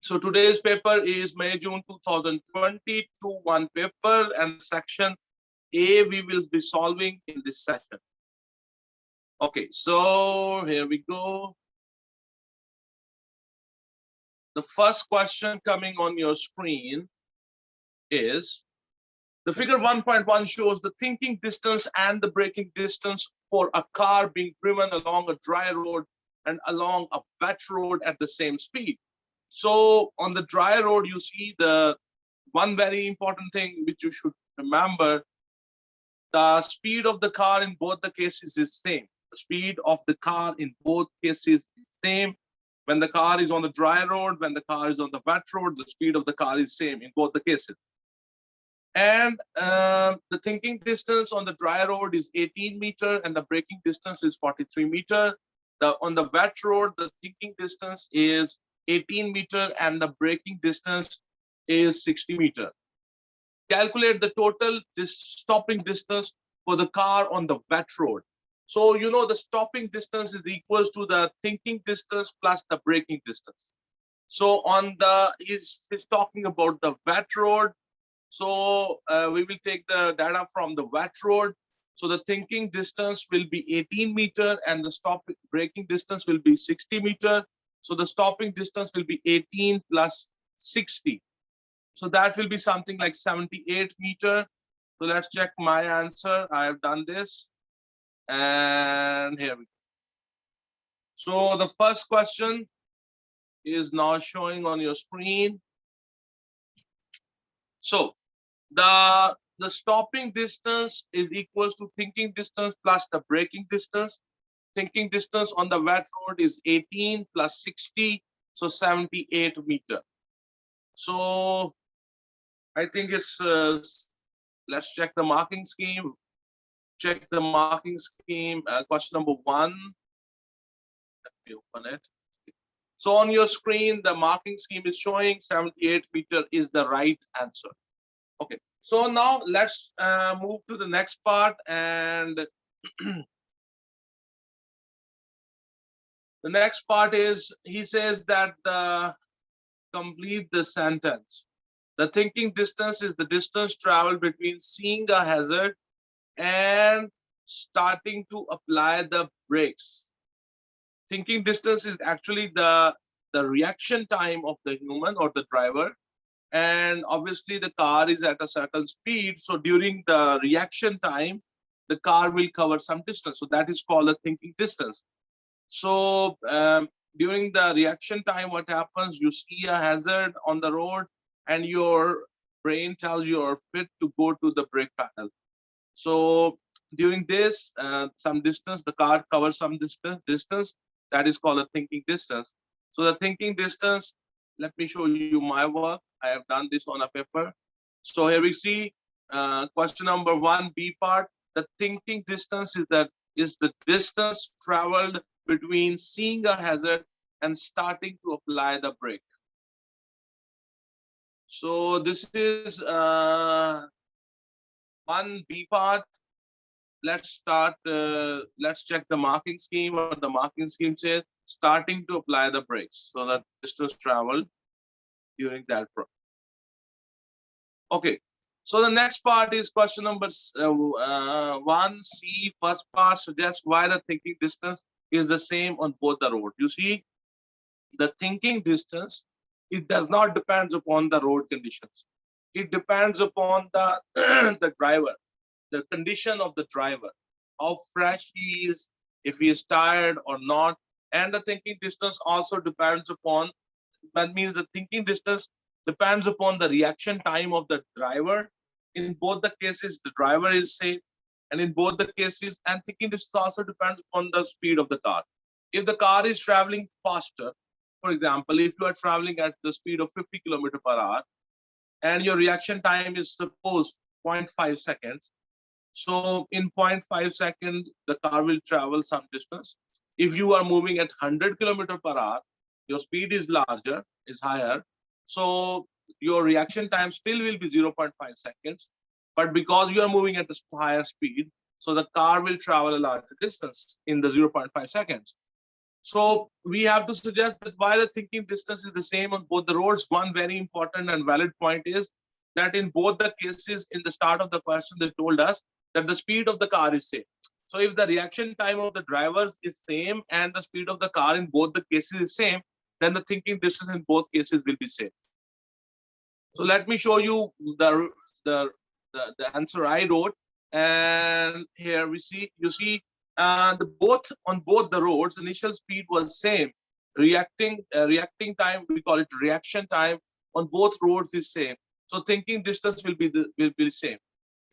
So today's paper is May, June 2020, 2-1 paper, and the section A we will be solving in this session. Okay, so here we go. The first question coming on your screen is, the figure 1.1 shows the thinking distance and the braking distance for a car being driven along a dry road and along a wet road at the same speed. So on the dry road, you see the one very important thing which you should remember, the speed of the car in both the cases is same. The speed of the car in both cases is same. When the car is on the dry road, when the car is on the wet road, the speed of the car is same in both the cases. And the thinking distance on the dry road is 18 meter and the braking distance is 43 meter. On the wet road, the thinking distance is 18 meter and the braking distance is 60 meter. Calculate the total stopping distance for the car on the wet road. So, you know, the stopping distance is equals to the thinking distance plus the braking distance. So on the, he's talking about the wet road. So we will take the data from the wet road. So the thinking distance will be 18 meter and the braking distance will be 60 meter. So the stopping distance will be 18 plus 60. So that will be something like 78 meter. So let's check my answer. I have done this. And here we go. So the first question is now showing on your screen. So the stopping distance is equals to thinking distance plus the braking distance. Thinking distance on the wet road is 18 plus 60, so 78 meter. So I think it's, let's check the marking scheme. Check the marking scheme, question number 1. Let me open it. So on your screen, the marking scheme is showing 78 meter is the right answer. Okay, so now let's move to the next part. And the next part is, he says that complete the sentence. The thinking distance is the distance traveled between seeing a hazard and starting to apply the brakes. Thinking distance is actually the reaction time of the human or the driver. And obviously the car is at a certain speed. So during the reaction time, the car will cover some distance. So that is called a thinking distance. So during the reaction time, what happens? You see a hazard on the road and your brain tells you you're fit to go to the brake pedal. So during this, some distance, the car covers some distance. That is called a thinking distance. So the thinking distance, let me show you my work. I have done this on a paper. So here we see question number 1B part. The thinking distance is the distance traveled between seeing a hazard and starting to apply the brake. So this is 1B part. Let's start. Let's check the marking scheme. What the marking scheme says: starting to apply the brakes. So that distance traveled during that process. Okay. So the next part is question number 1C. First part suggests why the thinking distance is the same on both the road. You see, the thinking distance, it does not depend upon the road conditions. It depends upon the the driver, the condition of the driver, how fresh he is, if he is tired or not. And the thinking distance also depends upon, that means the thinking distance depends upon the reaction time of the driver. In both the cases, the driver is safe. And in both the cases, and thinking distance also depends upon the speed of the car. If the car is traveling faster, for example, if you are traveling at the speed of 50 km per hour, and your reaction time is suppose 0.5 seconds. So in 0.5 seconds, the car will travel some distance. If you are moving at 100 km per hour, your speed is larger, is higher. So your reaction time still will be 0.5 seconds. But because you are moving at a higher speed, so the car will travel a larger distance in the 0.5 seconds. So we have to suggest that while the thinking distance is the same on both the roads, one very important and valid point is that in both the cases, in the start of the question, they told us that the speed of the car is same. So if the reaction time of the drivers is same and the speed of the car in both the cases is same, then the thinking distance in both cases will be same. So let me show you the, the answer I wrote. And here we see, you see, on both the roads, initial speed was same. Reacting time, we call it reaction time, on both roads is same. So thinking distance will be the same.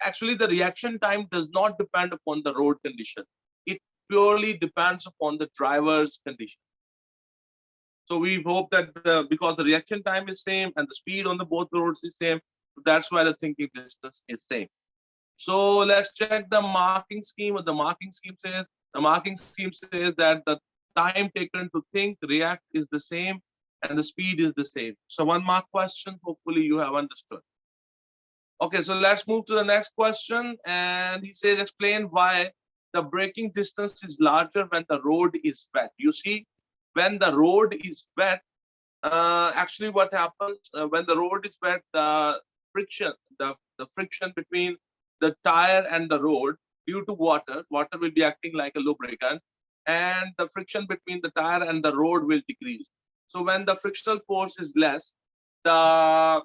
Actually, the reaction time does not depend upon the road condition. It purely depends upon the driver's condition. So we hope that because the reaction time is same and the speed on the both roads is same, that's why the thinking distance is same. So let's check the marking scheme. What the marking scheme says. The marking scheme says that the time taken to think, react is the same and the speed is the same. So 1 mark question, hopefully you have understood. Okay, so let's move to the next question. And he says, explain why the braking distance is larger when the road is wet. You see, when the road is wet, actually what happens when the road is wet, the friction, the friction between the tire and the road due to water will be acting like a lubricant, and the friction between the tire and the road will decrease. So when the frictional force is less, the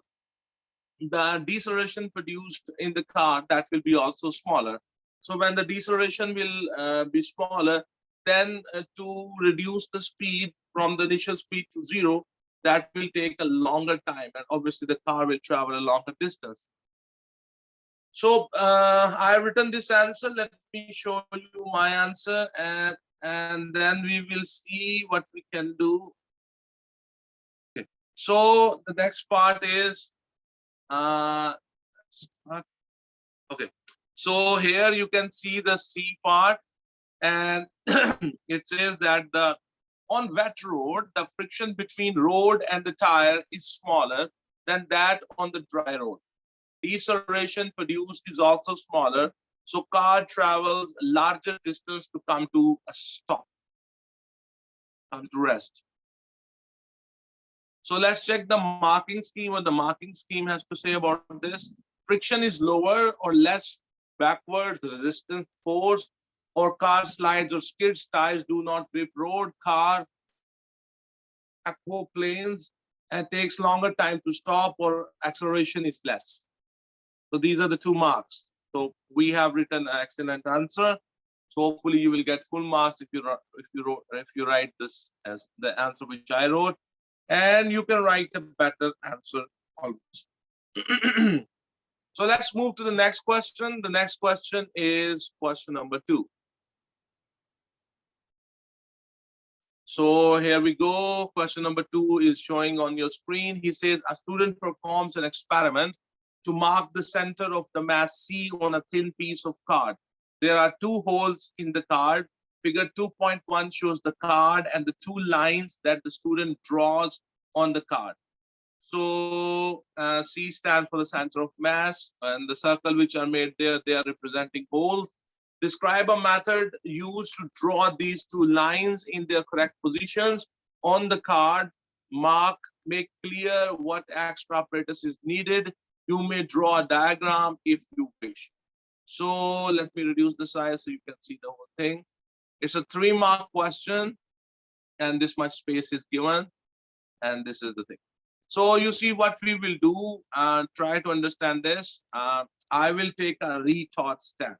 deceleration produced in the car, that will be also smaller. So when the deceleration will be smaller, then to reduce the speed from the initial speed to 0, that will take a longer time, and obviously the car will travel a longer distance. So I've written this answer. Let me show you my answer, and then we will see what we can do. Okay. So the next part is okay. So here you can see the C part, and it says that on wet road, the friction between road and the tire is smaller than that on the dry road. Deceleration produced is also smaller, so car travels a larger distance to come to a stop, come to rest. So let's check the marking scheme. What the marking scheme has to say about this. Friction is lower or less backwards, resistance force, or car slides or skids, tires do not grip road, car aquaplanes, and takes longer time to stop, or acceleration is less. So these are the 2 marks. So we have written an excellent answer. So hopefully you will get full marks if you write this as the answer which I wrote, and you can write a better answer always. So let's move to the next question. The next question is question number 2. So here we go. Question number 2 is showing on your screen. He says a student performs an experiment to mark the center of the mass C on a thin piece of card. There are 2 holes in the card. Figure 2.1 shows the card and the 2 lines that the student draws on the card. So C stands for the center of mass, and the circle which are made there, they are representing holes. Describe a method used to draw these 2 lines in their correct positions on the card. Mark, make clear what extra apparatus is needed. You may draw a diagram if you wish. So let me reduce the size so you can see the whole thing. It's a 3 mark question, and this much space is given, and this is the thing. So you see what we will do, try to understand this. I will take a retort stand,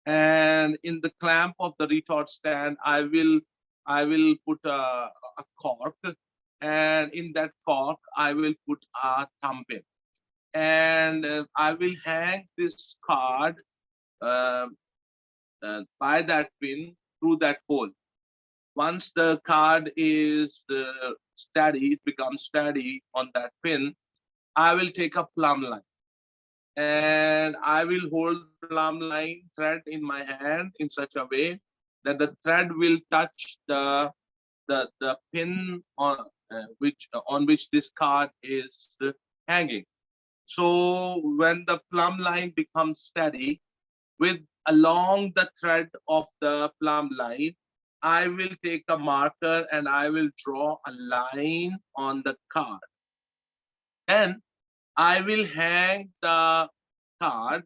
and in the clamp of the retort stand, I will put a cork, and in that cork, I will put a thumb pin, and I will hang this card by that pin through that hole. Once the card is steady, it becomes steady on that pin, I will take a plumb line, and I will hold plumb line thread in my hand in such a way that the thread will touch the pin on which this card is hanging. So when the plumb line becomes steady, with along the thread of the plumb line, I will take a marker and I will draw a line on the card. Then I will hang the card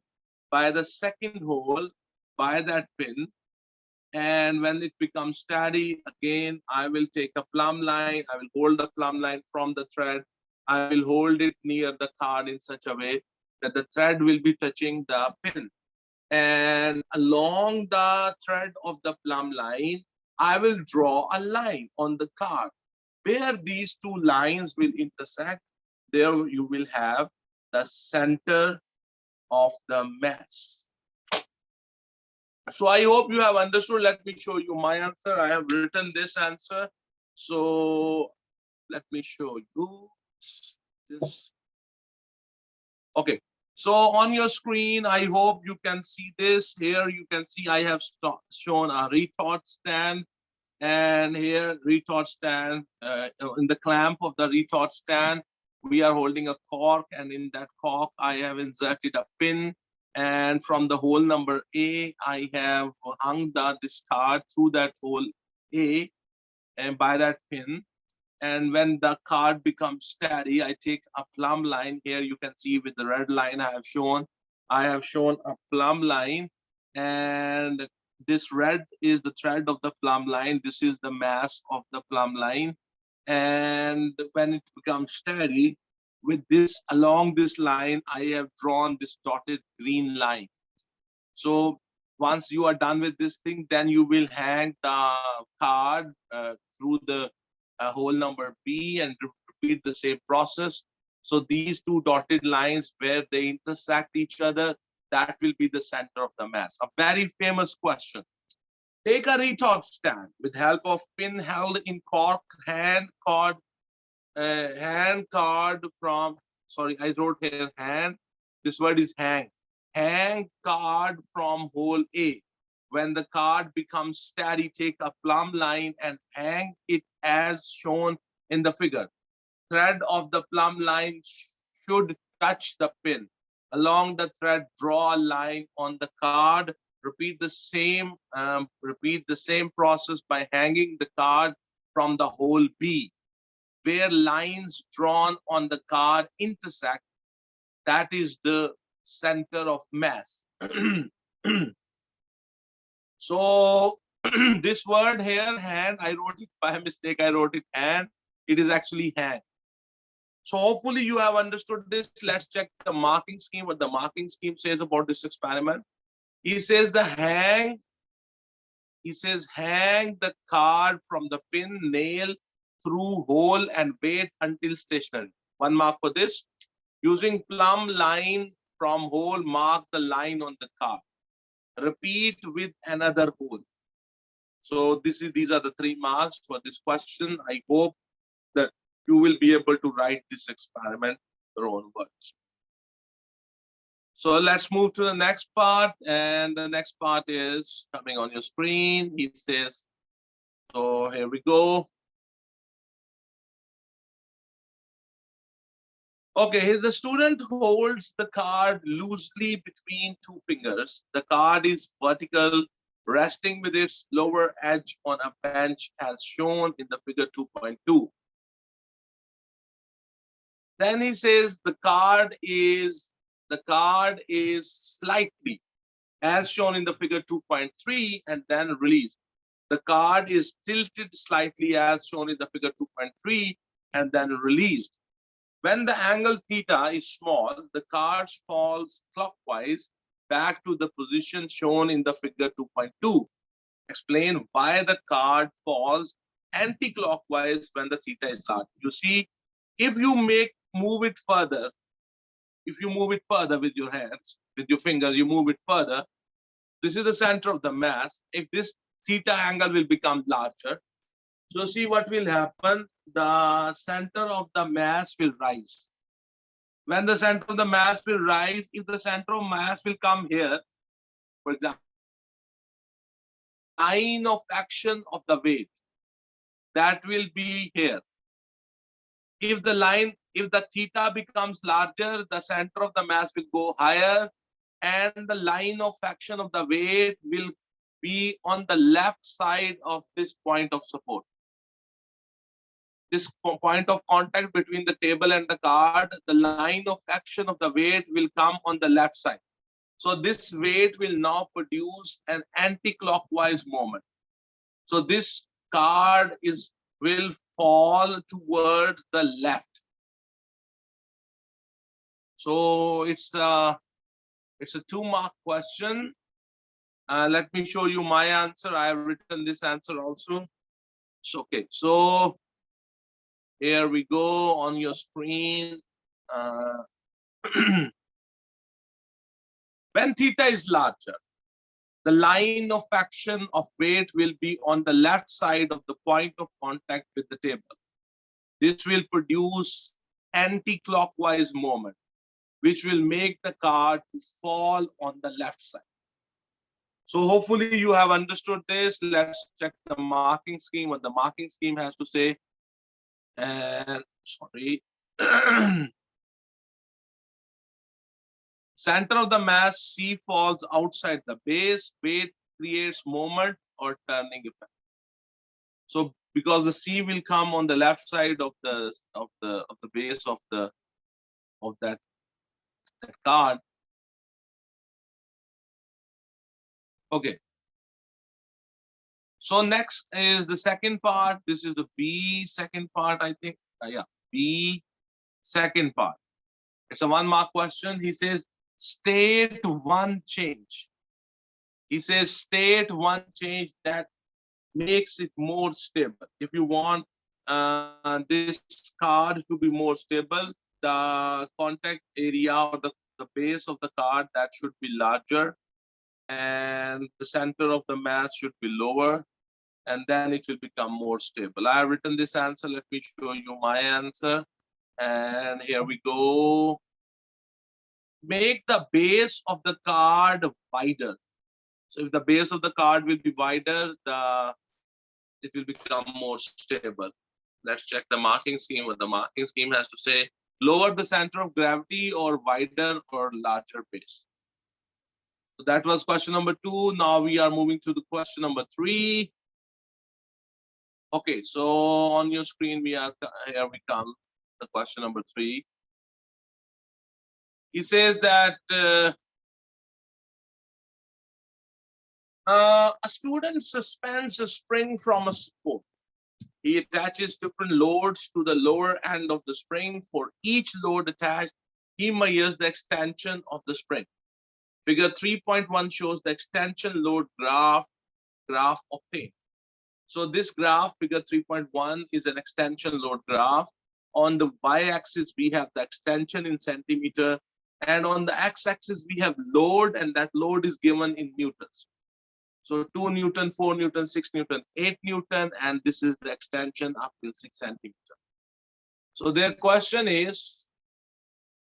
by the second hole by that pin. And when it becomes steady, again, I will take a plumb line. I will hold the plumb line from the thread. I will hold it near the card in such a way that the thread will be touching the pin. And along the thread of the plumb line, I will draw a line on the card. Where these two lines will intersect, there you will have the center of the mass. So I hope you have understood. Let me show you my answer. I have written this answer. So let me show you this. Okay. So on your screen, I hope you can see this. Here you can see I have shown a retort stand. And here retort stand, in the clamp of the retort stand, we are holding a cork, and in that cork I have inserted a pin, and from the hole number A I have hung this card through that hole A and by that pin. And when the card becomes steady, I take a plumb line. Here you can see with the red line I have shown a plumb line, and this red is the thread of the plumb line. This is the mass of the plumb line. And when it becomes steady, with this, along this line, I have drawn this dotted green line. So once you are done with this thing, then you will hang the card through the hole number B and repeat the same process. So these two dotted lines where they intersect each other, that will be the center of the mass. A very famous question. Take a retort stand with help of pin held in cork, hand card from, sorry, I wrote here hand. This word is hang. Hang card from hole A. When the card becomes steady, take a plumb line and hang it as shown in the figure. Thread of the plumb line should touch the pin. Along the thread, draw a line on the card. Repeat the same process by hanging the card from the hole B. Where lines drawn on the card intersect, that is the center of mass. So this word here, hand, I wrote it by mistake. I wrote it hand. It is actually hang. So hopefully you have understood this. Let's check the marking scheme, what the marking scheme says about this experiment. He says hang the card from the pin nail through hole and wait until stationary. 1 mark for this. Using plumb line from hole, mark the line on the card. Repeat with another hole. So these are the 3 marks for this question. I hope that you will be able to write this experiment in your own words. So let's move to the next part, and the next part is coming on your screen. He says, so here we go. Okay, the student holds the card loosely between 2 fingers. The card is vertical, resting with its lower edge on a bench as shown in the figure 2.2. Then he says the card is slightly, as shown in the figure 2.3, and then released. The card is tilted slightly, as shown in the figure 2.3, and then released. When the angle theta is small, the card falls clockwise back to the position shown in the figure 2.2. Explain why the card falls anti-clockwise when the theta is large. You see, if you move it further with your hands, with your fingers, you move it further. This is the center of the mass. If this theta angle will become larger, so see what will happen. The center of the mass will rise. When the center of the mass will rise, if the center of mass will come here, for example, line of action of the weight, that will be here. If the theta becomes larger, the center of the mass will go higher, and the line of action of the weight will be on the left side of this point of support. This point of contact between the table and the card, the line of action of the weight will come on the left side. So this weight will now produce an anti-clockwise moment. So this card will fall toward the left. So it's a 2-mark question. Let me show you my answer. I have written this answer also. So, okay, so here we go on your screen. When theta is larger, the line of action of weight will be on the left side of the point of contact with the table. This will produce anti-clockwise moment, which will make the card to fall on the left side. So hopefully you have understood this. Let's check the marking scheme, what the marking scheme has to say. And sorry. Center of the mass, C falls outside the base, weight creates moment or turning effect. So because the C will come on the left side of the base of that card. Okay. So next is the second part. This is the B second part, I think. Yeah, B second part. It's a 1-mark question. He says, state one change. He says, state one change that makes it more stable. If you want this card to be more stable, the contact area or the base of the card, that should be larger, and the center of the mass should be lower, and then it will become more stable. I have written this answer. Let me show you my answer. And here we go. Make the base of the card wider. So if the base of the card will be wider, it will become more stable. Let's check the marking scheme. What the marking scheme has to say. Lower the center of gravity or wider or larger base. So that was question number 2. Now we are moving to the question number 3. Okay, so on your screen, here we come, the question number 3. He says that a student suspends a spring from a spoke. He attaches different loads to the lower end of the spring. For each load attached, he measures the extension of the spring. Figure 3.1 shows the extension load graph obtained. So this graph, figure 3.1, is an extension load graph. On the y-axis, we have the extension in centimeter. And on the x-axis, we have load, and that load is given in newtons. So 2 Newton, 4 Newton, 6 Newton, 8 Newton, and this is the extension up till 6 centimeter. So their question is,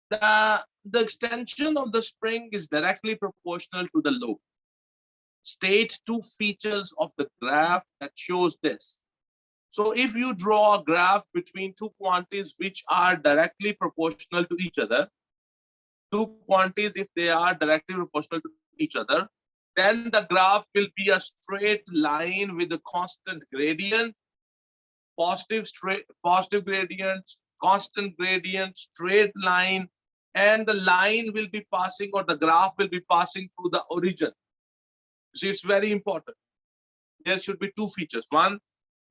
the extension of the spring is directly proportional to the load. State 2 features of the graph that shows this. So if you draw a graph between 2 quantities which are directly proportional to each other, 2 quantities, if they are directly proportional to each other, then the graph will be a straight line with a constant gradient, positive gradient, constant gradient, straight line, and the line will be passing, or the graph will be passing through the origin. So it's very important. There should be 2 features. One,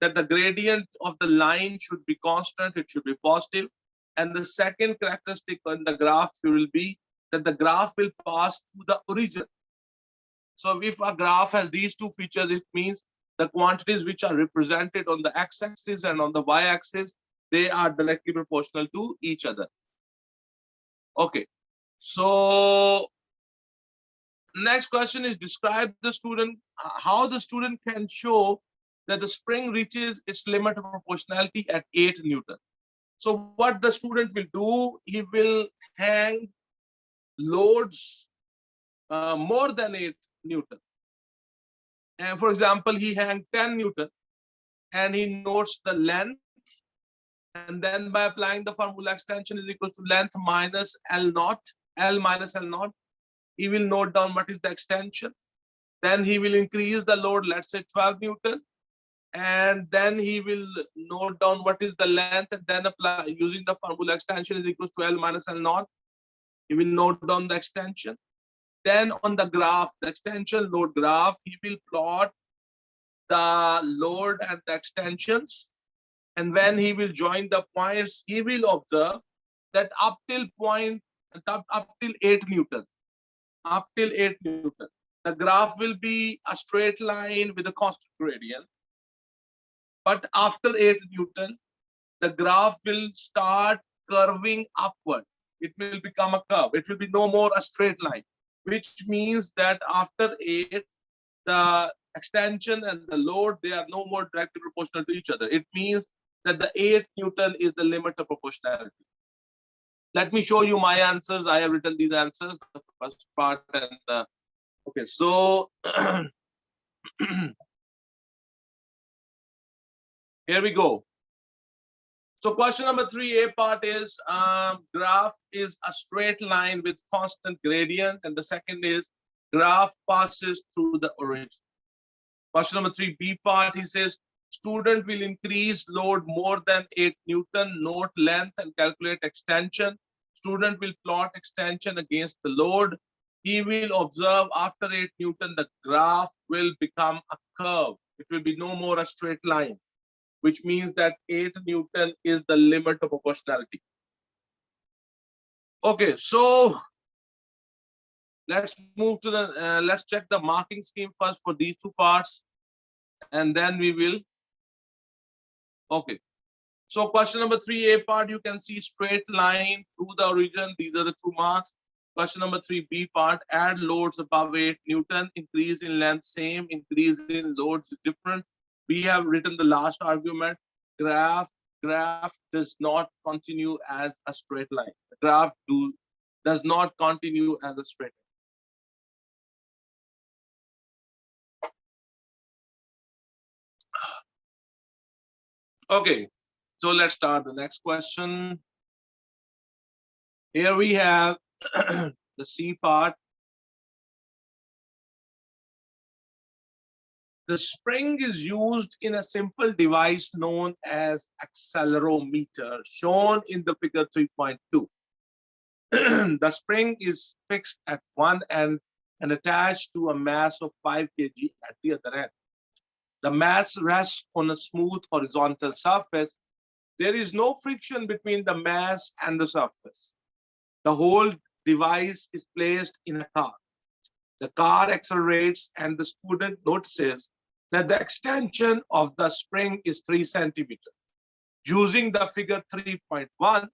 that the gradient of the line should be constant, it should be positive. And the second characteristic on the graph will be that the graph will pass through the origin. So if a graph has these 2 features, it means the quantities which are represented on the x-axis and on the y-axis, they are directly proportional to each other. Okay, so next question is, describe the student, how the student can show that the spring reaches its limit of proportionality at 8 Newton. So what the student will do, he will hang loads more than 8 Newton. And for example, he hang 10 Newton and he notes the length, and then by applying the formula, extension is equal to length minus L naught, L minus L naught, he will note down what is the extension. Then he will increase the load, let's say 12 Newton. And then he will note down what is the length and then apply using the formula extension is equals to L minus L naught. He will note down the extension. Then on the graph, the extension load graph, he will plot the load and the extensions. And when he will join the points, he will observe that up till 8 Newton, the graph will be a straight line with a constant gradient. But after 8 Newton, the graph will start curving upward. It will become a curve. It will be no more a straight line, which means that after 8, the extension and the load, they are no more directly proportional to each other. It means that the 8 Newton is the limit of proportionality. Let me show you my answers. I have written these answers, the first part and the, okay, so here we go. So question number 3, A part is graph is a straight line with constant gradient, and the second is graph passes through the origin. Question number 3, B part, he says student will increase load more than 8 Newton, note length and calculate extension. Student will plot extension against the load. He will observe after 8 Newton, the graph will become a curve. It will be no more a straight line, which means that 8 Newton is the limit of proportionality. Okay, so let's move to the, let's check the marking scheme first for these 2 parts, and then we will, okay. So question number 3, A part, you can see straight line through the origin. These are the 2 marks. Question number 3, B part, add loads above 8 Newton, increase in length same, increase in loads is different. We have written the last argument. Graph does not continue as a straight line. The graph does not continue as a straight line. Okay, so let's start the next question. Here we have the C part. The spring is used in a simple device known as accelerometer, shown in the figure 3.2. The spring is fixed at one end and attached to a mass of 5 kg at the other end. The mass rests on a smooth horizontal surface. There is no friction between the mass and the surface. The whole device is placed in a car. The car accelerates and the student notices that the extension of the spring is 3 centimeters. Using the figure 3.1,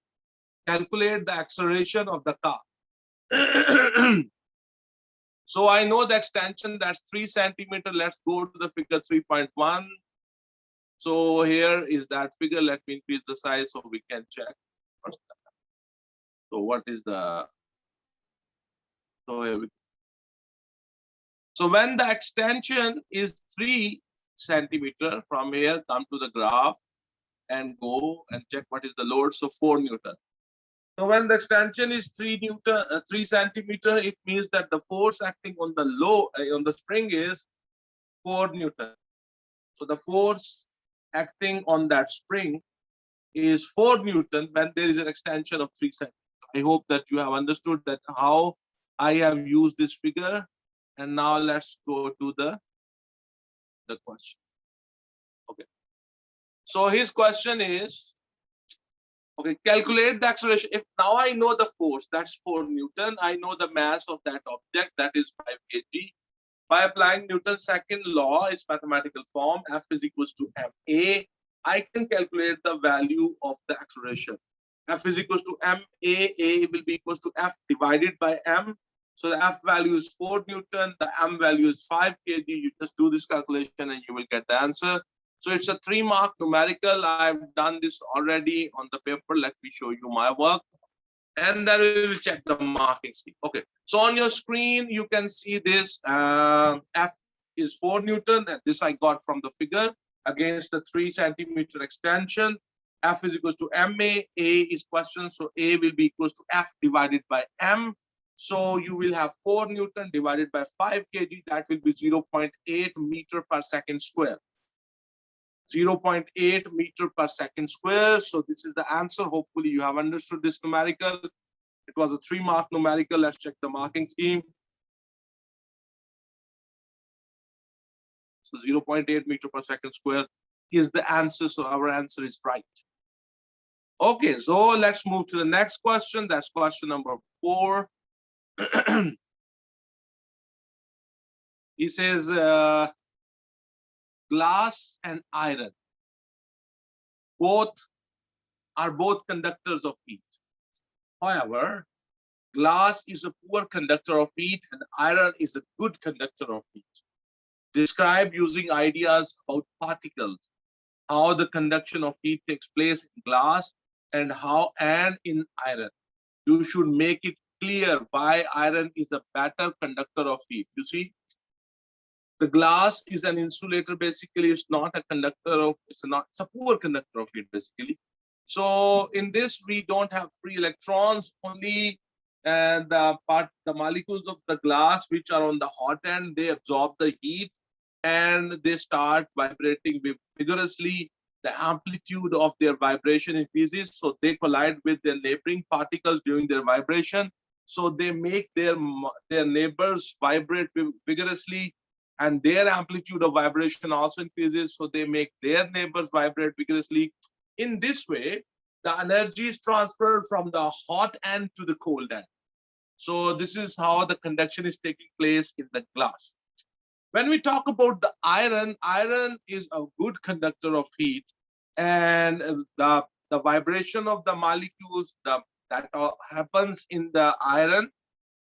calculate the acceleration of the car. So I know the extension, that's 3 centimeters. Let's go to the figure 3.1. So here is that figure. Let me increase the size so we can check. So what is the, so here we go. So when the extension is 3 centimeters, from here come to the graph and go and check what is the load. So 4 Newton. So when the extension is 3 centimeters, it means that the force acting on the on the spring is 4 Newton. So the force acting on that spring is 4 Newton when there is an extension of 3 centimeters. I hope that you have understood that how I have used this figure. And now let's go to the question. Okay. So his question is, okay, calculate the acceleration. If now I know the force, that's 4 Newton. I know the mass of that object, that is 5 kg. By applying Newton's second law, its mathematical form, F is equals to ma, I can calculate the value of the acceleration. F is equals to ma, a will be equals to F divided by m. So the F value is 4 Newton, the M value is 5 kg. You just do this calculation and you will get the answer. So it's a 3-mark numerical. I've done this already on the paper. Let me show you my work. And then we will check the marking scheme. Okay. So on your screen, you can see this. F is 4 Newton. And this I got from the figure against the 3 centimeter extension. F is equals to ma. A is question. So A will be equals to F divided by M. So you will have 4 Newton divided by 5 kg. That will be 0.8 meter per second square. 0.8 meter per second square. So this is the answer. Hopefully you have understood this numerical. It was a 3-mark numerical. Let's check the marking scheme. So 0.8 meter per second square is the answer. So our answer is right. Okay, so let's move to the next question. That's question number 4. He says glass and iron are both conductors of heat. However, glass is a poor conductor of heat and iron is a good conductor of heat. Describe using ideas about particles, how the conduction of heat takes place in glass and in iron. You should make it clear why iron is a better conductor of heat. You see, the glass is an insulator. Basically, it's not a conductor of, it's a poor conductor of heat basically. So in this, we don't have free electrons, only the molecules of the glass which are on the hot end, they absorb the heat and they start vibrating vigorously. The amplitude of their vibration increases, so they collide with their neighboring particles during their vibration. So they make their neighbors vibrate vigorously, and their amplitude of vibration also increases, so they make their neighbors vibrate vigorously. In this way, the energy is transferred from the hot end to the cold end. So this is how the conduction is taking place in the glass. When we talk about the iron, iron is a good conductor of heat, and the vibration of the molecules that happens in the iron,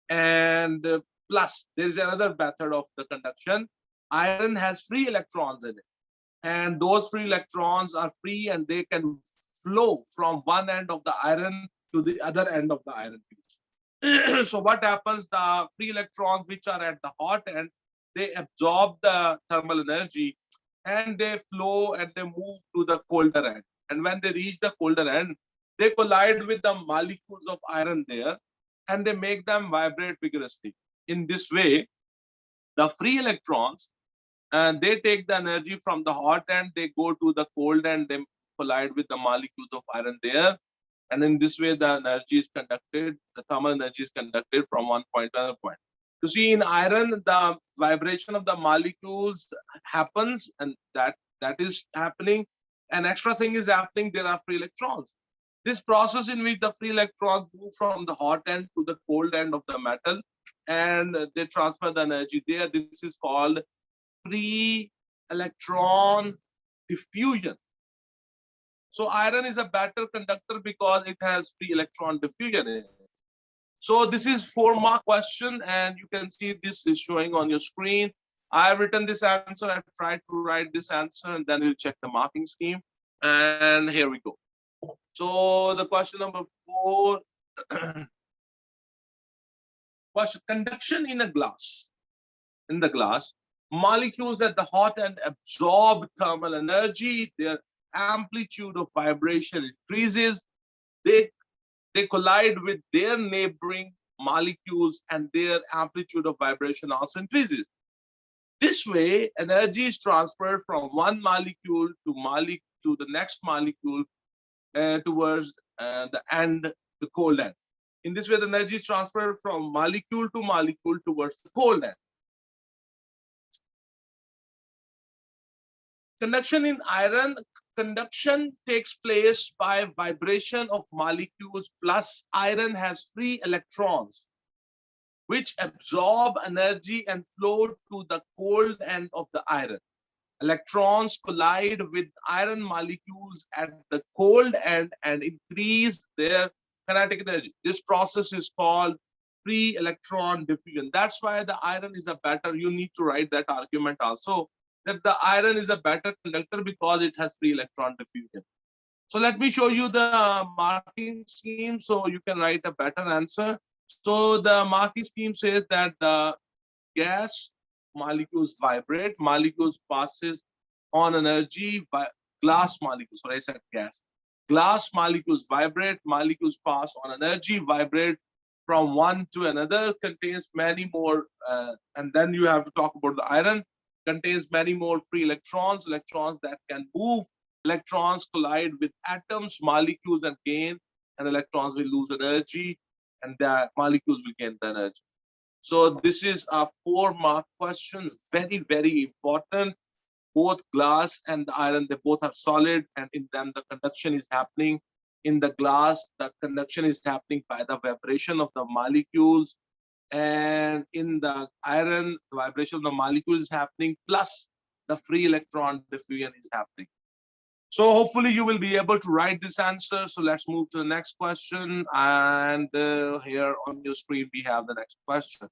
and plus there is another method of the conduction. Iron has free electrons in it, and those free electrons are free and they can flow from one end of the iron to the other end of the iron piece. So what happens, the free electrons which are at the hot end, they absorb the thermal energy and they flow and they move to the colder end. And when they reach the colder end, they collide with the molecules of iron there and they make them vibrate vigorously. In this way, the free electrons, and they take the energy from the hot end, they go to the cold end, they collide with the molecules of iron there. And in this way, the energy is conducted, the thermal energy is conducted from one point to another point. You see, in iron, the vibration of the molecules happens, and that is happening. An extra thing is happening, there are free electrons. This process in which the free electrons move from the hot end to the cold end of the metal, and they transfer the energy there. This is called free electron diffusion. So iron is a better conductor because it has free electron diffusion in it. So this is 4-mark question, and you can see this is showing on your screen. I have written this answer. I've tried to write this answer, and then we'll check the marking scheme. And here we go. So the question number 4. Question: conduction in a glass. In the glass, molecules at the hot end absorb thermal energy. Their amplitude of vibration increases. They collide with their neighboring molecules and their amplitude of vibration also increases. This way, energy is transferred from one molecule to the next molecule towards the cold end. In this way, the energy is transferred from molecule to molecule towards the cold end. Conduction in iron, conduction takes place by vibration of molecules, plus iron has free electrons which absorb energy and flow to the cold end of the iron. Electrons collide with iron molecules at the cold end and increase their kinetic energy. This process is called free electron diffusion. That's why the iron is a better, you need to write that argument also, that the iron is a better conductor because it has free electron diffusion. So let me show you the marking scheme so you can write a better answer. So the marking scheme says that the gas molecules vibrate, molecules passes on energy by glass molecules. Sorry, I said gas. Glass molecules vibrate, molecules pass on energy, vibrate. from one to another contains many more, and then you have to talk about the iron, contains many more free electrons, electrons that can move. Electrons collide with atoms, molecules, and gain, and electrons will lose energy, and the molecules will gain the energy. So this is a 4-mark question, very, very important. Both glass and the iron, they both are solid, and in them the conduction is happening. In the glass, the conduction is happening by the vibration of the molecules, and in the iron, the vibration of the molecule is happening, plus the free electron diffusion is happening. So hopefully you will be able to write this answer. So let's move to the next question. And here on your screen, we have the next question.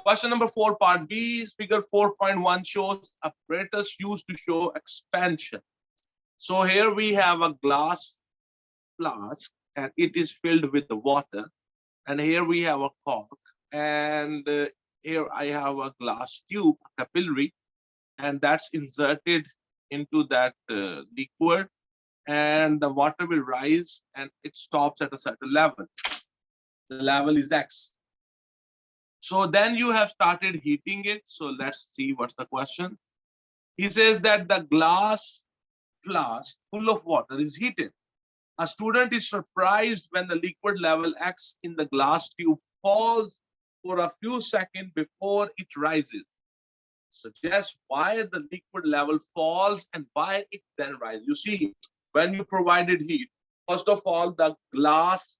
Question number 4, part B, figure 4.1 shows apparatus used to show expansion. So here we have a glass flask and it is filled with the water. And here we have a cork. And here I have a glass tube, capillary, and that's inserted into that liquid. And the water will rise and it stops at a certain level. The level is X. So then you have started heating it. So let's see what's the question. He says that the glass flask full of water is heated. A student is surprised when the liquid level X in the glass tube falls for a few seconds before it rises. Suggest why the liquid level falls and why it then rises. You see, when you provided heat, first of all, the glass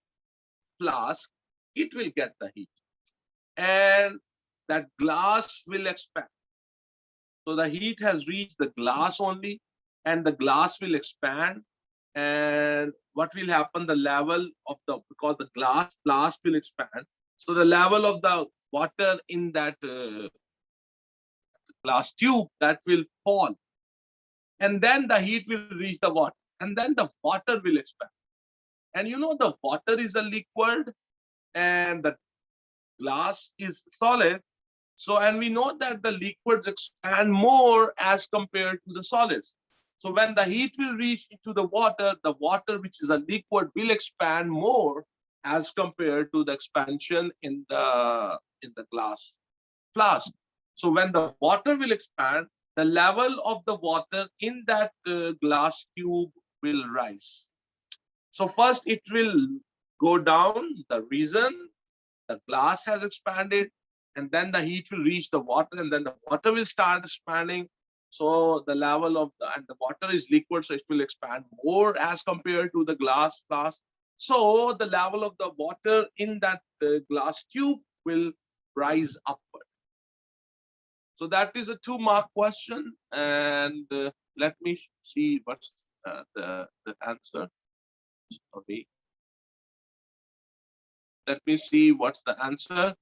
flask, it will get the heat. And that glass will expand. So the heat has reached the glass only, and the glass will expand. And what will happen? The level of because the glass flask will expand. So the level of the water in that glass tube, that will fall. And then the heat will reach the water. And then the water will expand. And you know, the water is a liquid and the glass is solid. So, and we know that the liquids expand more as compared to the solids. So when the heat will reach into the water which is a liquid will expand more as compared to the expansion in the glass flask. So when the water will expand, the level of the water in that glass tube will rise. So first it will go down. The reason, the glass has expanded, and then the heat will reach the water, and then the water will start expanding. So the level of and the water is liquid, so it will expand more as compared to the glass flask. So the level of the water in that glass tube will rise upward. So that is a 2-mark question, and let me see what's the answer. Sorry. Let me see what's the answer.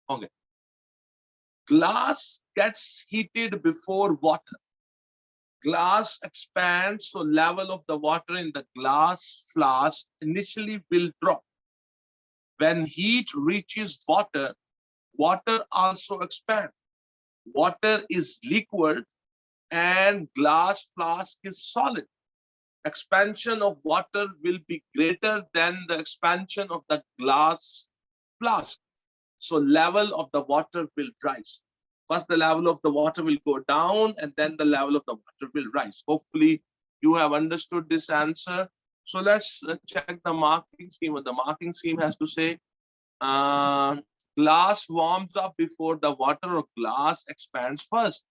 Okay. Glass gets heated before water. Glass expands, so level of the water in the glass flask initially will drop. When heat reaches water, water also expands. Water is liquid and glass flask is solid. Expansion of water will be greater than the expansion of the glass flask. So level of the water will rise. First, the level of the water will go down, and then the level of the water will rise. Hopefully, you have understood this answer. So let's check the marking scheme. What the marking scheme has to say. Glass warms up before the water, or glass expands first.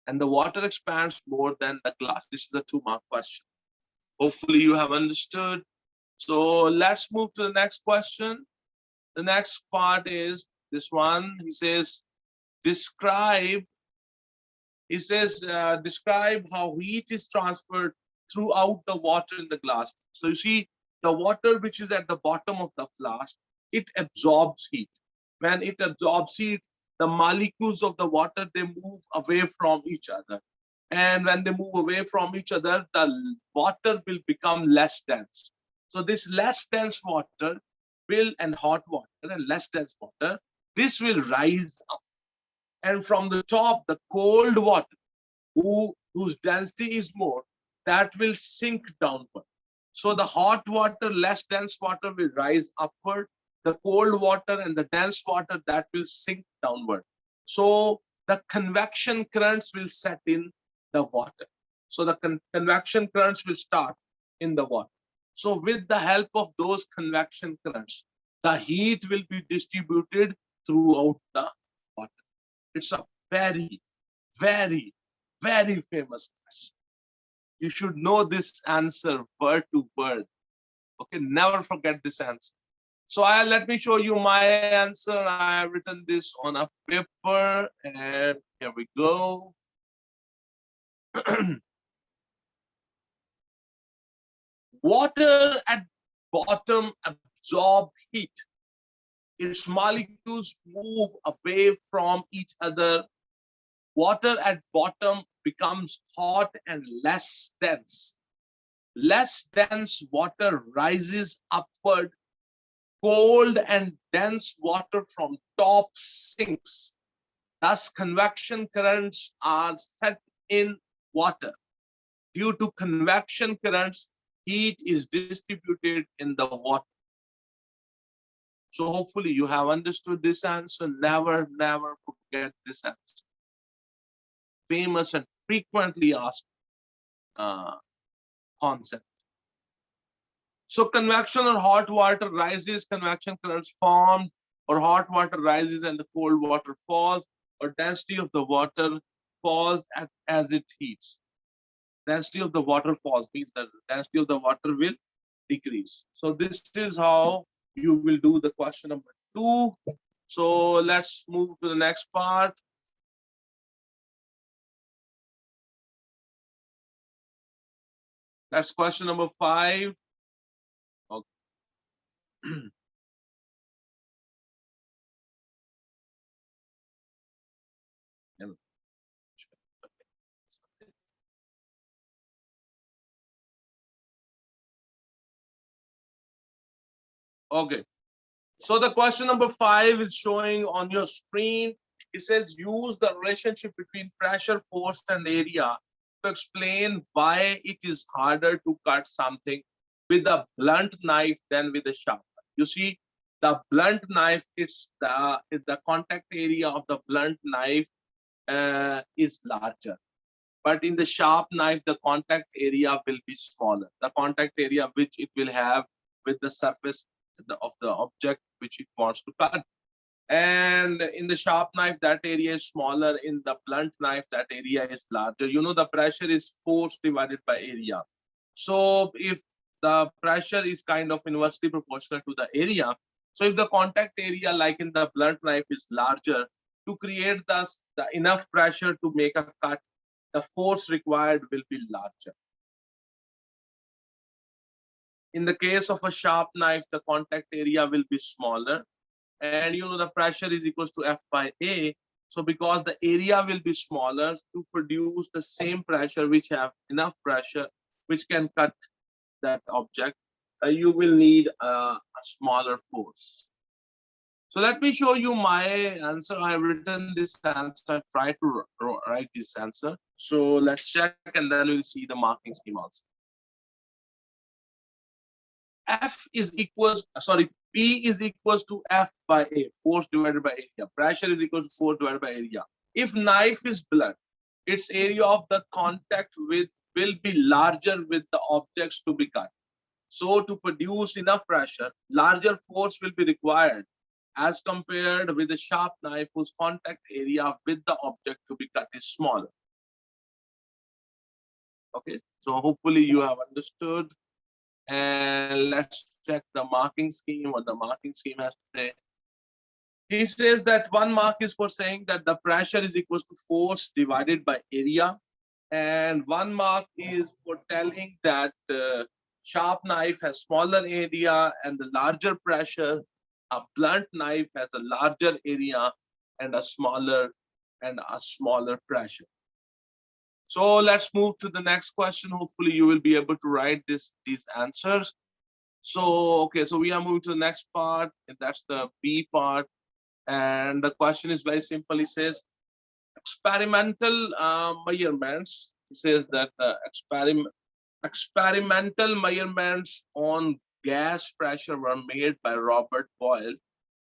And the water expands more than the glass. This is the 2-mark question. Hopefully, you have understood. So let's move to the next question. The next part is this one. He says, describe how heat is transferred throughout the water in the glass. So you see, the water which is at the bottom of the flask, it absorbs heat. When it absorbs heat, the molecules of the water, they move away from each other. And when they move away from each other, the water will become less dense. So this less dense water and hot water and less dense water, this will rise up. And from the top, the cold water, whose density is more, that will sink downward. So the hot water, less dense water will rise upward. The cold water and the dense water, that will sink downward. So the convection currents will set in the water. So the convection currents will start in the water. So with the help of those convection currents, the heat will be distributed throughout the water. It's a very, very, very famous question. You should know this answer word to word. Okay, never forget this answer. So let me show you my answer. I have written this on a paper, and here we go. Water at bottom absorb heat. Its molecules move away from each other. Water at bottom becomes hot and less dense. Less dense water rises upward. Cold and dense water from top sinks. Thus, convection currents are set in water. Due to convection currents, heat is distributed in the water. So hopefully you have understood this answer. Never, never forget this answer. Famous and frequently asked concept. So convection or hot water rises, convection currents formed, or hot water rises and the cold water falls, or density of the water falls as it heats. Density of the water falls means that the density of the water will decrease. So this is how you will do the question number 2. So let's move to the next part. That's question number 5. Okay. Okay. So the question number 5 is showing on your screen. It says use the relationship between pressure, force, and area to explain why it is harder to cut something with a blunt knife than with a sharp knife. You see, the blunt knife, it's the contact area of the blunt knife is larger. But in the sharp knife, the contact area will be smaller. The contact area which it will have with the surface of the object which it wants to cut. And in the sharp knife, that area is smaller. In the blunt knife, that area is larger. You know, the pressure is force divided by area. So if the pressure is kind of inversely proportional to the area, so if the contact area, like in the blunt knife, is larger, to create the enough pressure to make a cut, the force required will be larger. In the case of a sharp knife, the contact area will be smaller. And you know, the pressure is equals to F by A. So because the area will be smaller, to produce the same pressure, which have enough pressure, which can cut that object, you will need a smaller force. So let me show you my answer. I have written this answer. I tried to write this answer. So let's check, and then we'll see the marking scheme also. F is equals, sorry, P is equals to F by A, force divided by area. Pressure is equal to force divided by area. If knife is blunt, its area of the contact will be larger with the objects to be cut. So to produce enough pressure, larger force will be required as compared with a sharp knife whose contact area with the object to be cut is smaller. Okay, so hopefully you have understood. And let's check the marking scheme, what the marking scheme has to say. He says that 1 mark is for saying that the pressure is equals to force divided by area. And 1 mark is for telling that sharp knife has smaller area and the larger pressure. A blunt knife has a larger area and a smaller pressure. So let's move to the next question. Hopefully you will be able to write these answers. So, okay, so we are moving to the next part, and that's the B part. And the question is very simple. It says experimental measurements. It says that experimental measurements on gas pressure were made by Robert Boyle.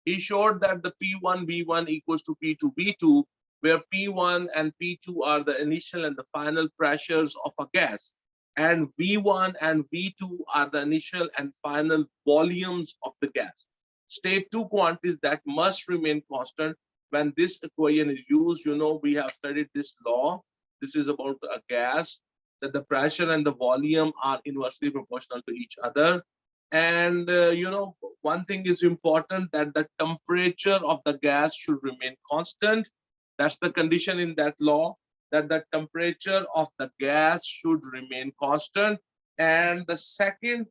He showed that the P1 V1 equals to P2 V2, where P1 and P2 are the initial and the final pressures of a gas, and V1 and V2 are the initial and final volumes of the gas. State two quantities that must remain constant when this equation is used. You know, we have studied this law. This is about a gas, that the pressure and the volume are inversely proportional to each other. And you know, one thing is important, that the temperature of the gas should remain constant. That's the condition in that law, that the temperature of the gas should remain constant. And the second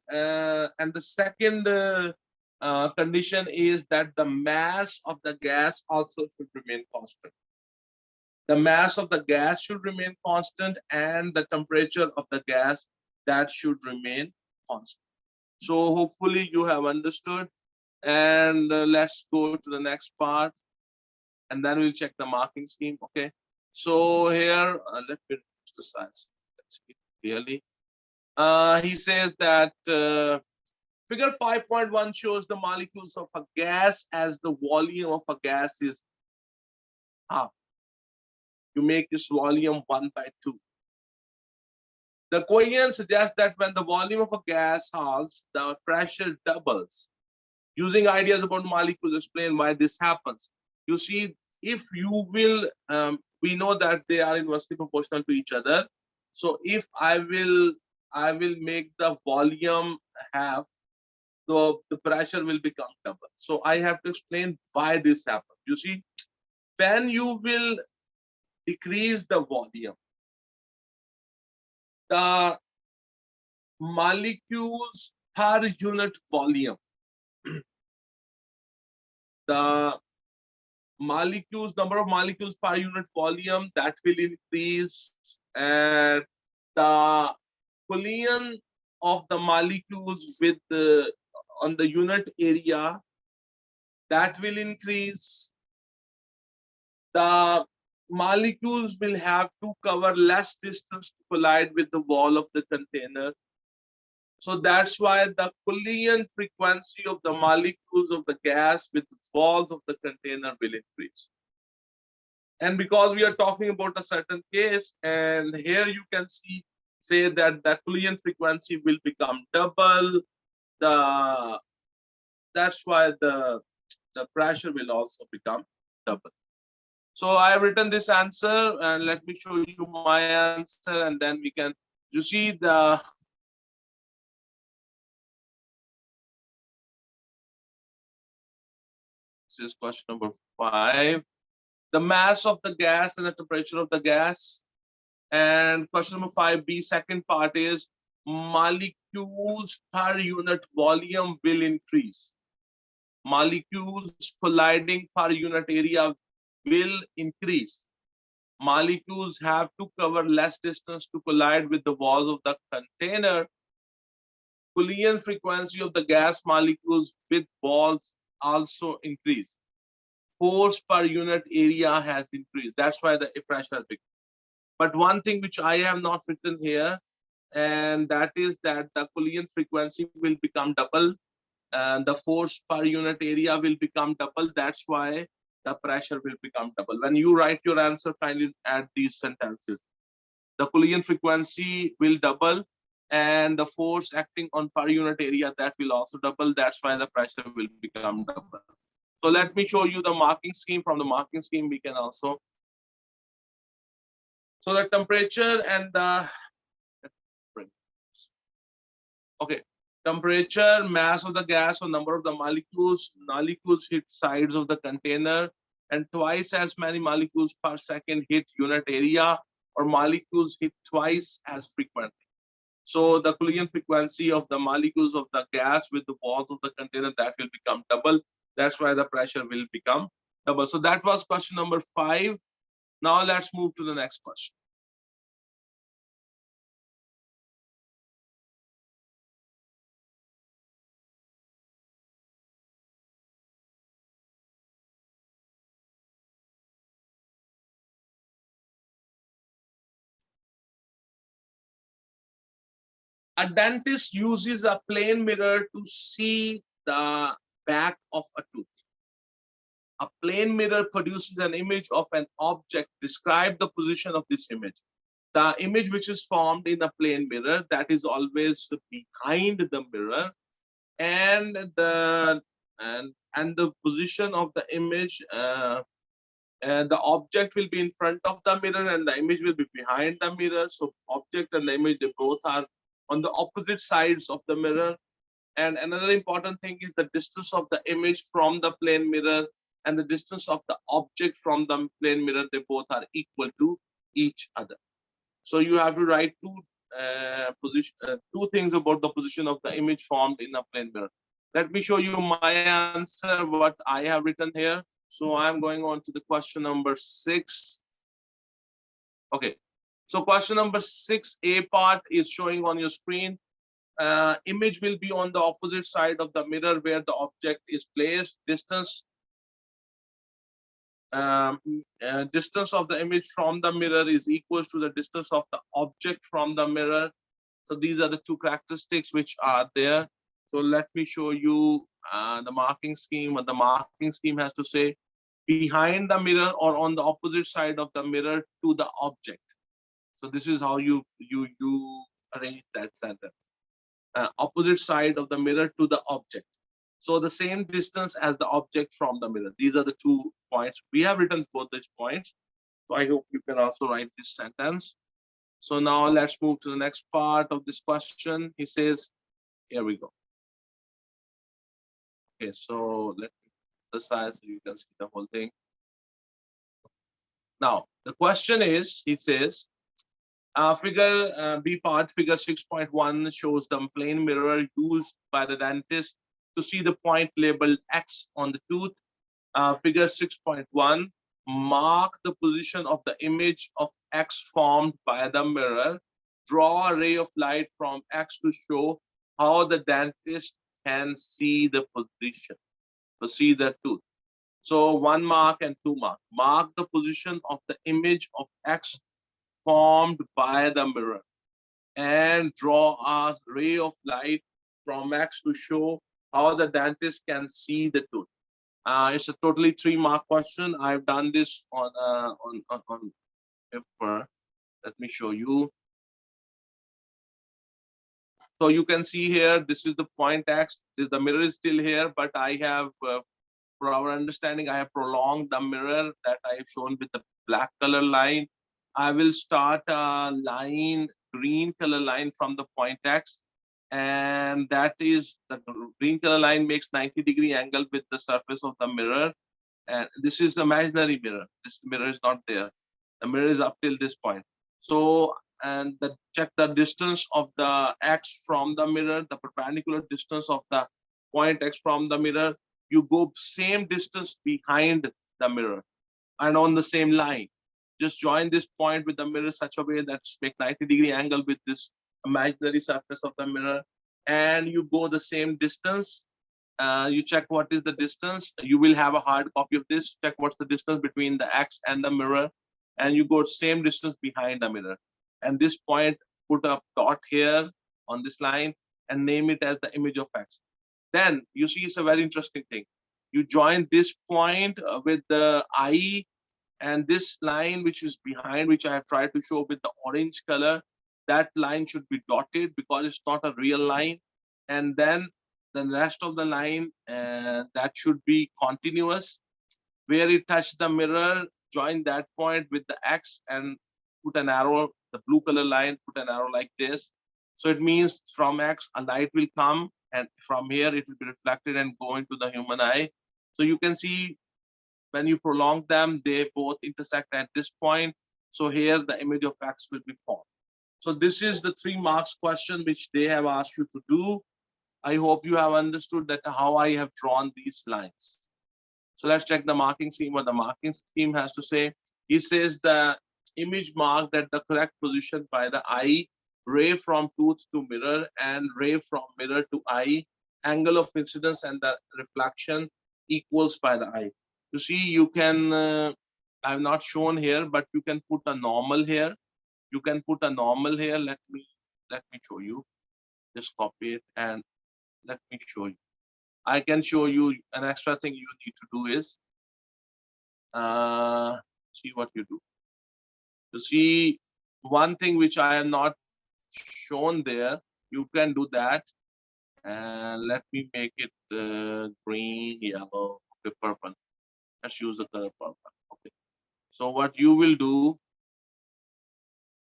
condition is that the mass of the gas also should remain constant. The mass of the gas should remain constant, and the temperature of the gas, that should remain constant. So hopefully you have understood. And let's go to the next part, and then we'll check the marking scheme. Okay. So here, let me reduce the size. Let's see clearly. He says that figure 5.1 shows the molecules of a gas as the volume of a gas is half. You make its volume 1/2. The equation suggests that when the volume of a gas halves, the pressure doubles. Using ideas about molecules, explain why this happens. You see, if you will, we know that they are inversely proportional to each other. So if I will make the volume half, the pressure will become double. So I have to explain why this happens. You see, when you will decrease the volume, the molecules per unit volume, the number of molecules per unit volume, that will increase, and the collision of the molecules with on the unit area, that will increase. The molecules will have to cover less distance to collide with the wall of the container. So that's why the collision frequency of the molecules of the gas with the walls of the container will increase. And because we are talking about a certain case, and here you can say that the collision frequency will become double. That's why the pressure will also become double. So I have written this answer, and let me show you my answer, and then we can, you see this is question number 5. The mass of the gas and the temperature of the gas. And question number 5B, second part is molecules per unit volume will increase. Molecules colliding per unit area will increase. Molecules have to cover less distance to collide with the walls of the container. Collision frequency of the gas molecules with walls also increase. Force per unit area has increased. That's why the pressure has become. But one thing which I have not written here, and that is that the collision frequency will become double, and the force per unit area will become double. That's why the pressure will become double. When you write your answer, kindly add these sentences. The collision frequency will double, and the force acting on per unit area, that will also double. That's why the pressure will become double. So let me show you the marking scheme. From the marking scheme, we can also. So the temperature and the, okay, temperature, mass of the gas, or number of the molecules. Molecules hit sides of the container, and twice as many molecules per second hit unit area, or molecules hit twice as frequently. So the collision frequency of the molecules of the gas with the walls of the container, that will become double. That's why the pressure will become double. So that was question number 5. Now let's move to the next question. A dentist uses a plane mirror to see the back of a tooth. A plane mirror produces an image of an object. Describe the position of this image. The image which is formed in a plane mirror, that is always behind the mirror, and the position of the image, the object will be in front of the mirror and the image will be behind the mirror. So object and the image, they both are on the opposite sides of the mirror. And another important thing is the distance of the image from the plane mirror and the distance of the object from the plane mirror, they both are equal to each other. So you have to write two things about the position of the image formed in a plane mirror. Let me show you my answer, what I have written here. So I'm going on to the question number 6. Okay. So question number 6A part is showing on your screen. Image will be on the opposite side of the mirror where the object is placed. Distance distance of the image from the mirror is equals to the distance of the object from the mirror. So these are the two characteristics which are there. So let me show you the marking scheme. What the marking scheme has to say: behind the mirror or on the opposite side of the mirror to the object. So this is how you arrange that sentence. Opposite side of the mirror to the object. So the same distance as the object from the mirror. These are the 2 points. We have written both these points. So I hope you can also write this sentence. So now let's move to the next part of this question. He says, here we go. Okay, so let me put the size so you can see the whole thing. Now, the question is, he says, figure B part, figure 6.1 shows the plane mirror used by the dentist to see the point labeled X on the tooth. Figure 6.1, mark the position of the image of X formed by the mirror. Draw a ray of light from X to show how the dentist can see the position, to see the tooth. So 1 mark and 2 mark. Mark the position of the image of X formed by the mirror and draw a ray of light from X to show how the dentist can see the tooth. It's a totally 3-mark question. I've done this on paper. Let me show you. So you can see here, this is the point X. The mirror is still here, but I have, for our understanding, I have prolonged the mirror that I have shown with the black color line. I will start a line, green color line from the point X, and that is the green color line makes 90-degree angle with the surface of the mirror. And this is the imaginary mirror. This mirror is not there. The mirror is up till this point. So, and check the distance of the X from the mirror, the perpendicular distance of the point X from the mirror. You go same distance behind the mirror and on the same line. Just join this point with the mirror such a way that make 90-degree angle with this imaginary surface of the mirror, and you go the same distance. You check what is the distance. You will have a hard copy of this. Check what's the distance between the X and the mirror, and you go same distance behind the mirror. And this point, put a dot here on this line and name it as the image of X. Then you see it's a very interesting thing. You join this point with the I, and this line which is behind, which I have tried to show with the orange color, that line should be dotted because it's not a real line. And then the rest of the line that should be continuous. Where it touches the mirror, join that point with the X and put an arrow, the blue color line, put an arrow like this. So it means from X, a light will come, and from here it will be reflected and go into the human eye. So you can see when you prolong them, they both intersect at this point. So here the image of X will be formed. So this is the 3 marks question which they have asked you to do. I hope you have understood that how I have drawn these lines. So let's check the marking scheme. What the marking scheme has to say. He says the image marked at the correct position by the eye, ray from tooth to mirror and ray from mirror to eye, angle of incidence and the reflection equals by the eye. You see, you can, I have not shown here, but you can put a normal here. You can put a normal here. Let me show you. Just copy it and let me show you. I can show you an extra thing you need to do is see what you do. To see one thing which I have not shown there, you can do that. And let me make it green, yellow, okay, purple. Let's use the color purple. Okay. So what you will do,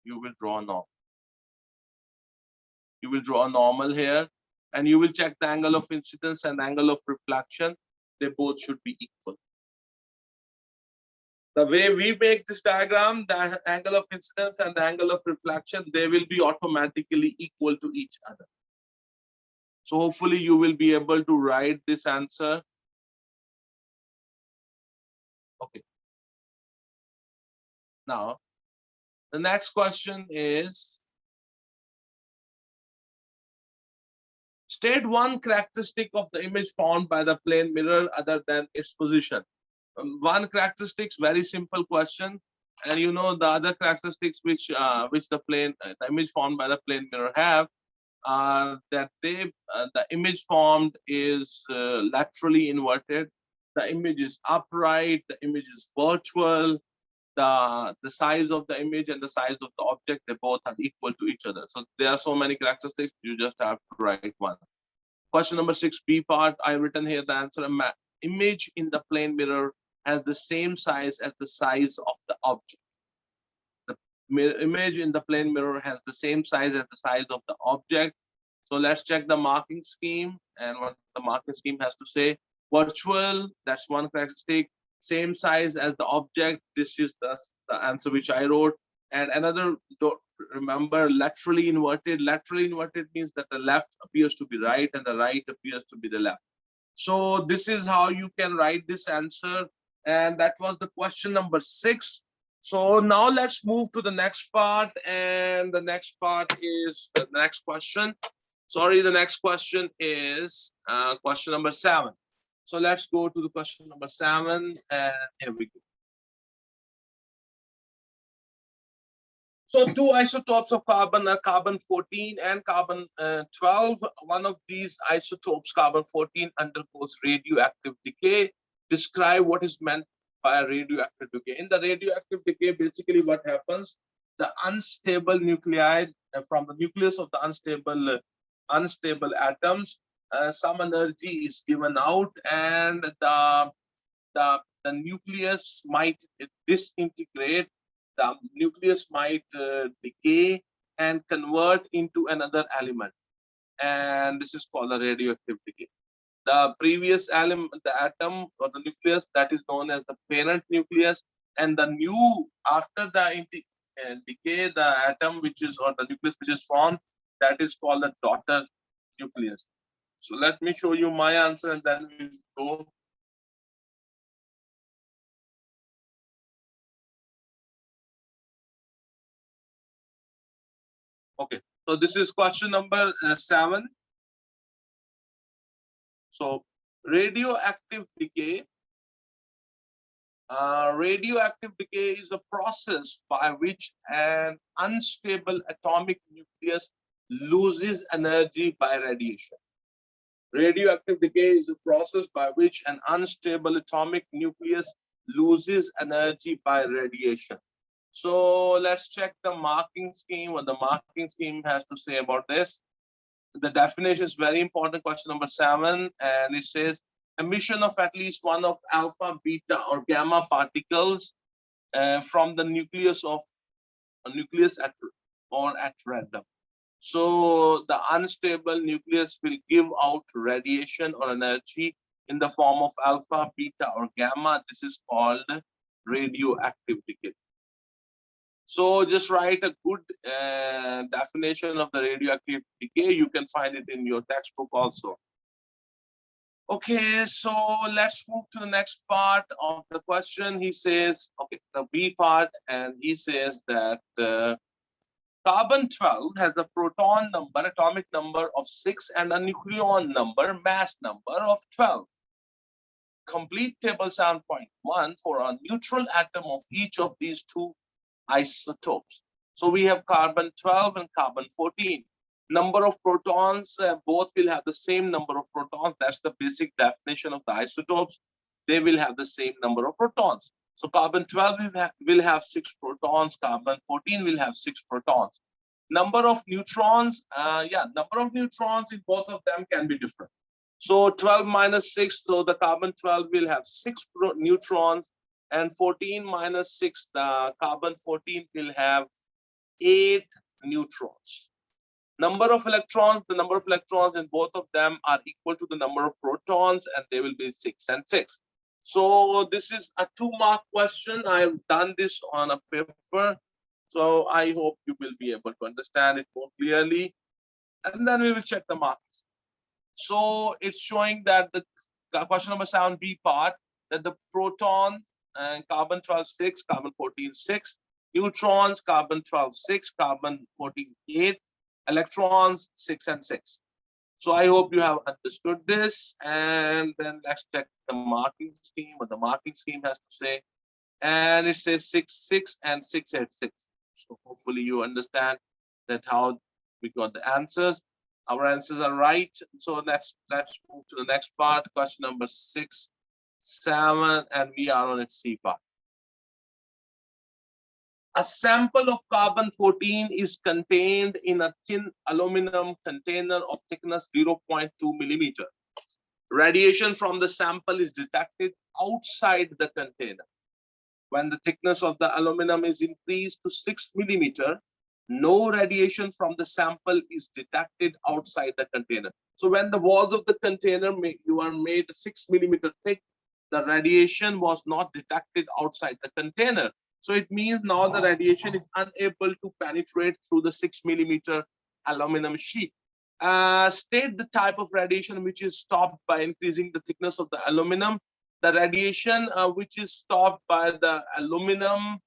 you will draw normal. You will draw a normal here, and you will check the angle of incidence and angle of reflection. They both should be equal. The way we make this diagram, the angle of incidence and the angle of reflection, they will be automatically equal to each other. So hopefully you will be able to write this answer. Okay. Now, the next question is, state one characteristic of the image found by the plane mirror other than its position. One characteristics, very simple question, and you know the other characteristics which the image formed by the plane mirror have are that the image formed is laterally inverted, the image is upright, the image is virtual, the size of the image and the size of the object, they both are equal to each other. So there are so many characteristics, you just have to write one. Question number 6b part, I written here the answer. Image in the plane mirror has the same size as the size of the object. The image in the plane mirror has the same size as the size of the object. So let's check the marking scheme and what the marking scheme has to say. Virtual, that's one characteristic. Same size as the object. This is the answer which I wrote. And another, remember, laterally inverted. Laterally inverted means that the left appears to be right and the right appears to be the left. So this is how you can write this answer. And that was the question number 6. So now let's move to the next part. And the next part is the next question. Sorry, the next question is question number 7. So let's go to the question number 7, and here we go. So two isotopes of carbon are carbon 14 and carbon 12. One of these isotopes, carbon 14, undergoes radioactive decay. Describe what is meant by a radioactive decay. In the radioactive decay, basically what happens, the unstable nuclei from the nucleus of the unstable atoms, some energy is given out, and the nucleus might disintegrate. The nucleus might decay and convert into another element, and this is called a radioactive decay. The previous element, the atom or the nucleus, that is known as the parent nucleus, and the new, after the decay, the atom which is, or the nucleus which is formed, that is called the daughter nucleus. So let me show you my answer and then we'll go. Okay, so this is question number 7. So radioactive decay. Radioactive decay is a process by which an unstable atomic nucleus loses energy by radiation. Radioactive decay is a process by which an unstable atomic nucleus loses energy by radiation. So let's check the marking scheme, what the marking scheme has to say about this. The definition is very important, question number 7, and it says emission of at least one of alpha, beta, or gamma particles from the nucleus of a nucleus at random. So the unstable nucleus will give out radiation or energy in the form of alpha, beta, or gamma. This is called radioactive decay. So just write a good definition of the radioactive decay. You can find it in your textbook also. Okay, so let's move to the next part of the question. He says, okay, the B part, and he says that carbon 12 has a proton number, atomic number of 6, and a nucleon number, mass number of 12. Complete table 7.1 for a neutral atom of each of these two isotopes. So we have carbon 12 and carbon 14. Number of protons, both will have the same number of protons. That's the basic definition of the isotopes. They will have the same number of protons. So carbon 12 will have 6 protons, carbon 14 will have 6 protons. Number of neutrons, number of neutrons in both of them can be different. So 12 minus 6, so the carbon 12 will have 6 neutrons, and 14 minus 6, the carbon 14 will have 8 neutrons. Number of electrons, the number of electrons in both of them are equal to the number of protons, and they will be 6 and 6. So this is a 2-mark question. I've done this on a paper. So I hope you will be able to understand it more clearly. And then we will check the marks. So it's showing that the question number 7B part, that the proton and carbon 12 6, carbon 14 6, neutrons carbon 12 6, carbon 14 8, electrons 6 and 6. So I hope you have understood this. And then let's check the marking scheme, what the marking scheme has to say. And it says 6 6 and 6 8 6. So hopefully you understand that how we got the answers. Our answers are right. So let's move to the next part, question number 6 7, and we are on its C part. A sample of carbon 14 is contained in a thin aluminum container of thickness 0.2 millimeter. Radiation from the sample is detected outside the container. When the thickness of the aluminum is increased to 6 millimeter, no radiation from the sample is detected outside the container. So when the walls of the container are made 6 millimeter thick, the radiation was not detected outside the container. So it means now the radiation is unable to penetrate through the 6 millimeter aluminum sheet. State the type of radiation which is stopped by increasing the thickness of the aluminum. The radiation which is stopped by the aluminum,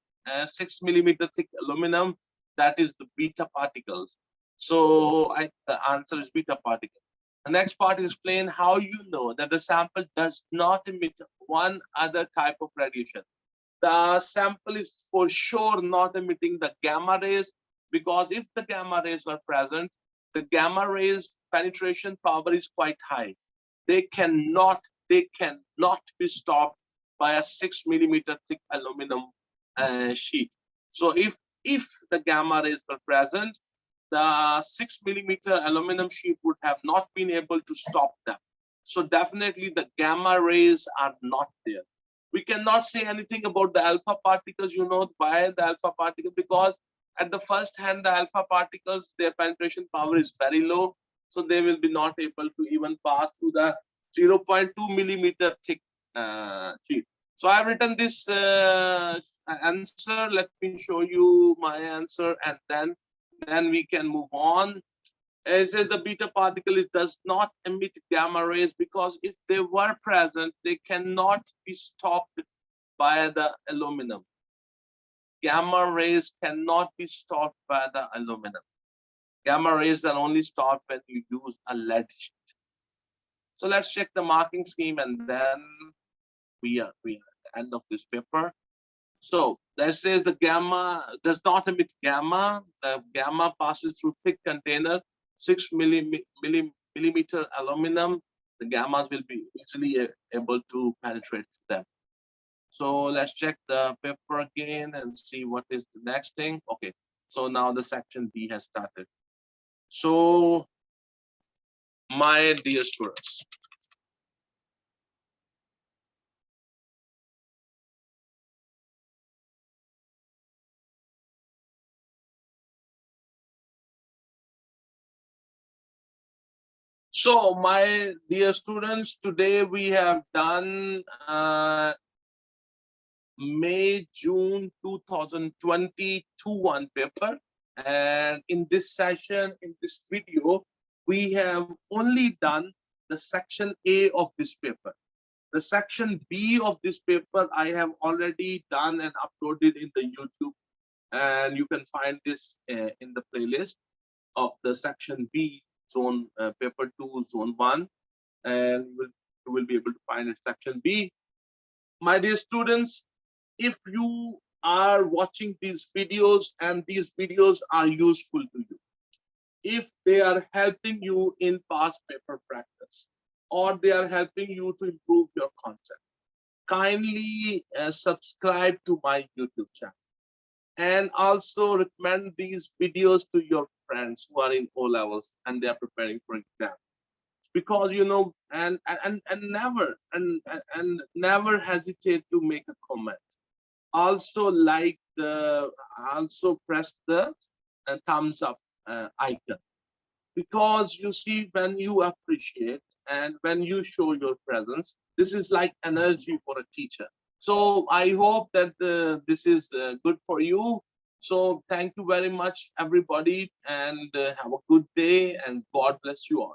6 millimeter thick aluminum, that is the beta particles. So the answer is beta particle. The next part is explain how you know that the sample does not emit one other type of radiation. The sample is for sure not emitting the gamma rays, because if the gamma rays are present, the gamma rays penetration power is quite high. They cannot be stopped by a 6 millimeter thick aluminum sheet. So if the gamma rays were present, the 6 millimeter aluminum sheet would have not been able to stop them. So definitely the gamma rays are not there. We cannot say anything about the alpha particles, why the alpha particle, because at the first hand, the alpha particles, their penetration power is very low. So they will be not able to even pass through the 0.2 millimeter thick sheet. So I've written this answer. Let me show you my answer, and then we can move on. As the beta particle, it does not emit gamma rays, because if they were present, they cannot be stopped by the aluminum. Gamma rays cannot be stopped by the aluminum. Gamma rays are only stopped when you use a lead sheet. So let's check the marking scheme, and then we are at the end of this paper. So that says the gamma does not emit gamma. The gamma passes through thick container, 6 millimeter aluminum. The gammas will be easily able to penetrate them. So let's check the paper again and see what is the next thing. Okay, so now the section B has started. So my dear students, today we have done May, June 2022 one paper. And in this session, in this video, we have only done the section A of this paper. The section B of this paper, I have already done and uploaded in the YouTube. And you can find this in the playlist of the section B, zone paper 2, zone 1. And you will be able to find it section B. My dear students, if you are watching these videos and these videos are useful to you, if they are helping you in past paper practice, or they are helping you to improve your concept. Kindly subscribe to my YouTube channel, and also recommend these videos to your friends who are in O levels and they are preparing for exam. Because you know, and never hesitate to make a comment. Also like the, also press the thumbs up icon, because you see, when you appreciate and when you show your presence, this is like energy for a teacher. So I hope that this is good for you. So thank you very much, everybody, and have a good day, and God bless you all.